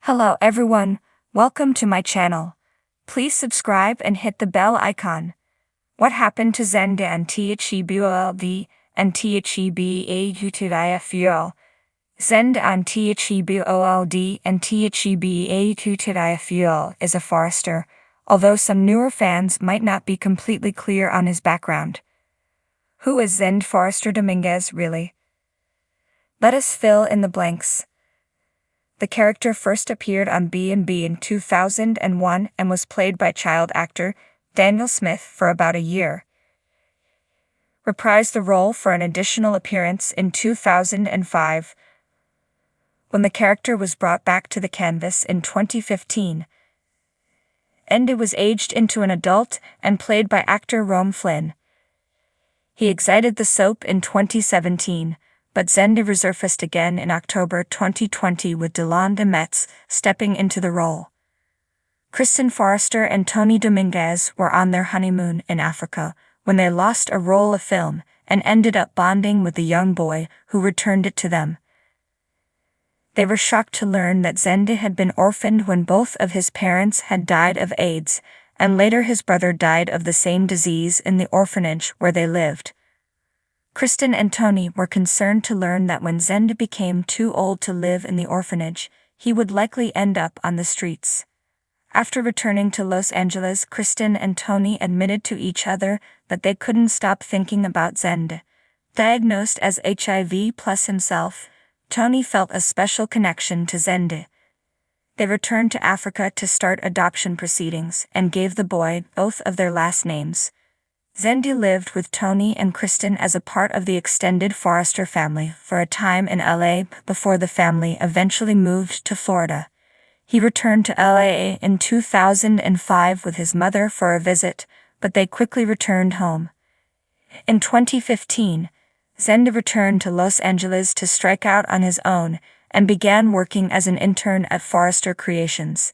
Hello everyone, welcome to my channel. Please subscribe and hit the bell icon. What happened to Zende and Thebold and Thebold? Zende and Thebold and Thebold is a forester, although some newer fans might not be completely clear on his background. Who is Zende Forrester Dominguez really? Let us fill in the blanks. The character first appeared on B&B in 2001 and was played by child actor Daniel Smith for about a year. Reprised the role for an additional appearance in 2005, when the character was brought back to the canvas in 2015. Zende was aged into an adult and played by actor Rome Flynn. He exited the soap in 2017. But Zende resurfaced again in October 2020 with Delon de Metz stepping into the role. Kristen Forrester and Tony Dominguez were on their honeymoon in Africa when they lost a roll of film and ended up bonding with the young boy who returned it to them. They were shocked to learn that Zende had been orphaned when both of his parents had died of AIDS, and later his brother died of the same disease in the orphanage where they lived. Kristen and Tony were concerned to learn that when Zende became too old to live in the orphanage, he would likely end up on the streets. After returning to Los Angeles, Kristen and Tony admitted to each other that they couldn't stop thinking about Zende. Diagnosed as HIV+ himself, Tony felt a special connection to Zende. They returned to Africa to start adoption proceedings and gave the boy both of their last names. Zende lived with Tony and Kristen as a part of the extended Forrester family for a time in LA before the family eventually moved to Florida. He returned to LA in 2005 with his mother for a visit, but they quickly returned home. In 2015, Zende returned to Los Angeles to strike out on his own and began working as an intern at Forrester Creations.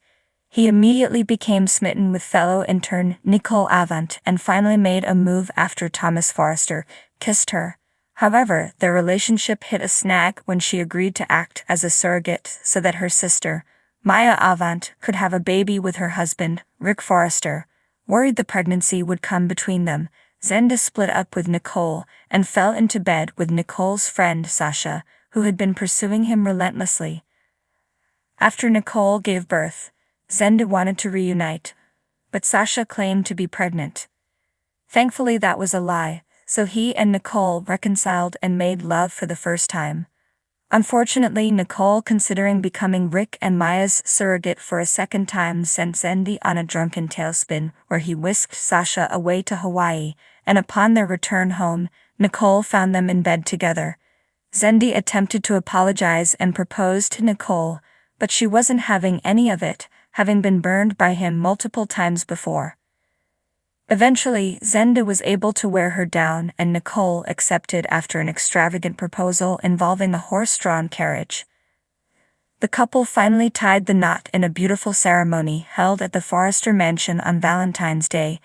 He immediately became smitten with fellow intern Nicole Avant and finally made a move after Thomas Forrester kissed her. However, their relationship hit a snag when she agreed to act as a surrogate so that her sister, Maya Avant, could have a baby with her husband, Rick Forrester. Worried the pregnancy would come between them, Zende split up with Nicole and fell into bed with Nicole's friend Sasha, who had been pursuing him relentlessly. After Nicole gave birth, Zende wanted to reunite, but Sasha claimed to be pregnant. Thankfully that was a lie, so he and Nicole reconciled and made love for the first time. Unfortunately, Nicole, considering becoming Rick and Maya's surrogate for a second time, sent Zende on a drunken tailspin where he whisked Sasha away to Hawaii, and upon their return home, Nicole found them in bed together. Zende attempted to apologize and propose to Nicole, but she wasn't having any of it, having been burned by him multiple times before. Eventually, Zende was able to wear her down and Nicole accepted after an extravagant proposal involving a horse-drawn carriage. The couple finally tied the knot in a beautiful ceremony held at the Forrester Mansion on Valentine's Day,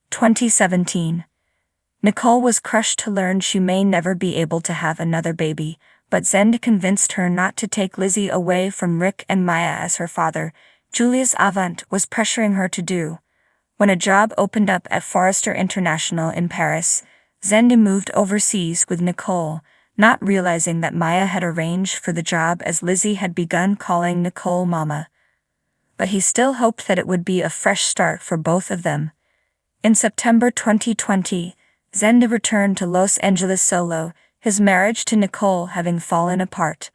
2017. Nicole was crushed to learn she may never be able to have another baby, but Zende convinced her not to take Lizzie away from Rick and Maya as her father, Julius Avant, was pressuring her to do. When a job opened up at Forrester International in Paris, Zende moved overseas with Nicole, not realizing that Maya had arranged for the job as Lizzie had begun calling Nicole Mama. But he still hoped that it would be a fresh start for both of them. In September 2020, Zende returned to Los Angeles solo, his marriage to Nicole having fallen apart.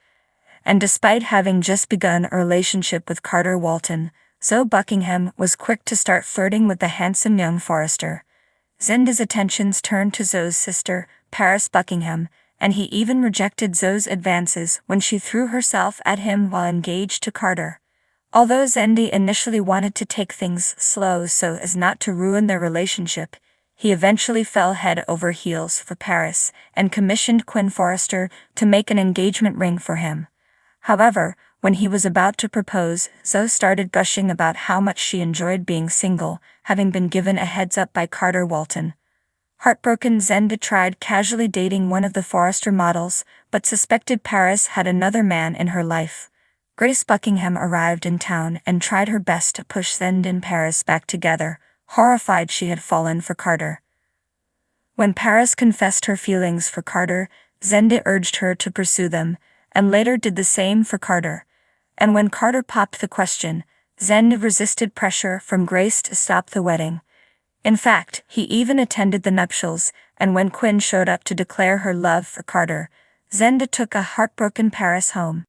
And despite having just begun a relationship with Carter Walton, Zoe Buckingham was quick to start flirting with the handsome young Forrester. Zende's attentions turned to Zoe's sister, Paris Buckingham, and he even rejected Zoe's advances when she threw herself at him while engaged to Carter. Although Zende initially wanted to take things slow so as not to ruin their relationship, he eventually fell head over heels for Paris and commissioned Quinn Forrester to make an engagement ring for him. However, when he was about to propose, Zoe started gushing about how much she enjoyed being single, having been given a heads-up by Carter Walton. Heartbroken, Zende tried casually dating one of the Forrester models, but suspected Paris had another man in her life. Grace Buckingham arrived in town and tried her best to push Zende and Paris back together, horrified she had fallen for Carter. When Paris confessed her feelings for Carter, Zende urged her to pursue them, and later did the same for Carter. And when Carter popped the question, Zende resisted pressure from Grace to stop the wedding. In fact, he even attended the nuptials, and when Quinn showed up to declare her love for Carter, Zende took a heartbroken Paris home.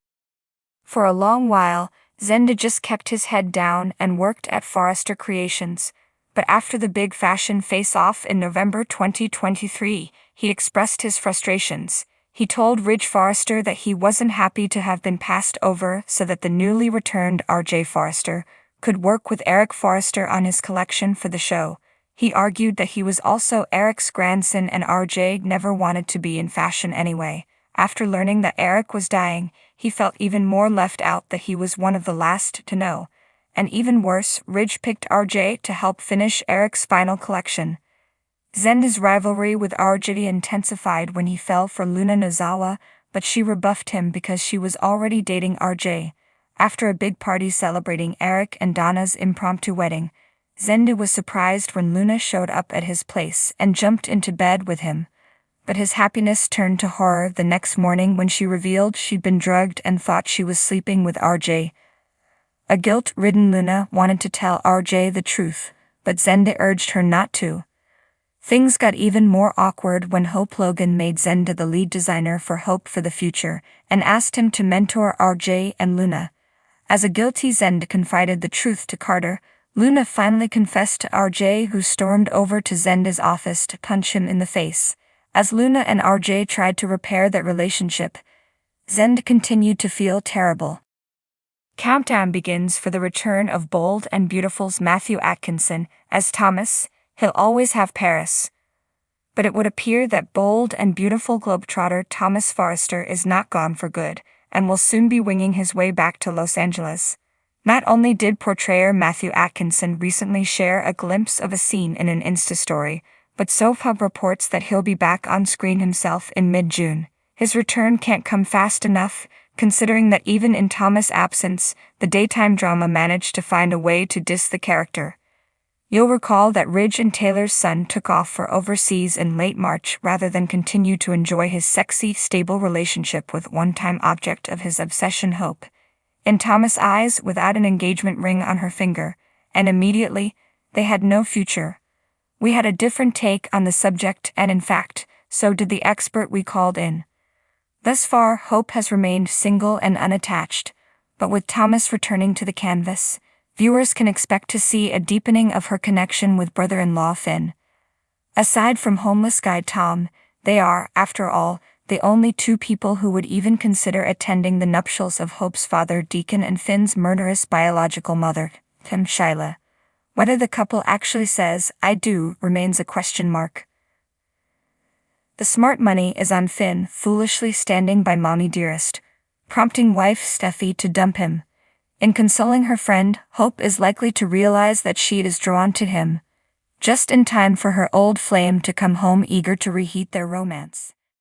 For a long while, Zende just kept his head down and worked at Forrester Creations, but after the big fashion face-off in November 2023, he expressed his frustrations. He told Ridge Forrester that he wasn't happy to have been passed over so that the newly returned R.J. Forrester could work with Eric Forrester on his collection for the show. He argued that he was also Eric's grandson and R.J. never wanted to be in fashion anyway. After learning that Eric was dying, he felt even more left out that he was one of the last to know. And even worse, Ridge picked R.J. to help finish Eric's final collection. Zende's rivalry with R.J. intensified when he fell for Luna Nozawa, but she rebuffed him because she was already dating R.J. After a big party celebrating Eric and Donna's impromptu wedding, Zende was surprised when Luna showed up at his place and jumped into bed with him. But his happiness turned to horror the next morning when she revealed she'd been drugged and thought she was sleeping with R.J. A guilt-ridden Luna wanted to tell R.J. the truth, but Zende urged her not to. Things got even more awkward when Hope Logan made Zende the lead designer for Hope for the Future and asked him to mentor R.J. and Luna. As a guilty Zende confided the truth to Carter, Luna finally confessed to R.J., who stormed over to Zende's office to punch him in the face. As Luna and R.J. tried to repair their relationship, Zende continued to feel terrible. Countdown begins for the return of Bold and Beautiful's Matthew Atkinson as Thomas. He'll always have Paris. But it would appear that Bold and Beautiful globetrotter Thomas Forrester is not gone for good, and will soon be winging his way back to Los Angeles. Not only did portrayer Matthew Atkinson recently share a glimpse of a scene in an Insta story, but SoapHub reports that he'll be back on screen himself in mid-June. His return can't come fast enough, considering that even in Thomas' absence, the daytime drama managed to find a way to diss the character. You'll recall that Ridge and Taylor's son took off for overseas in late March rather than continue to enjoy his sexy, stable relationship with one-time object of his obsession Hope. In Thomas' eyes, without an engagement ring on her finger, and immediately, they had no future. We had a different take on the subject, and in fact, so did the expert we called in. Thus far, Hope has remained single and unattached, but with Thomas returning to the canvas, viewers can expect to see a deepening of her connection with brother-in-law Finn. Aside from homeless guy Tom, they are, after all, the only two people who would even consider attending the nuptials of Hope's father Deacon and Finn's murderous biological mother, Tim Shyla. Whether the couple actually says, "I do," remains a question mark. The smart money is on Finn foolishly standing by Mommy Dearest, prompting wife Steffi to dump him. In consoling her friend, Hope is likely to realize that she is drawn to him, just in time for her old flame to come home eager to reheat their romance.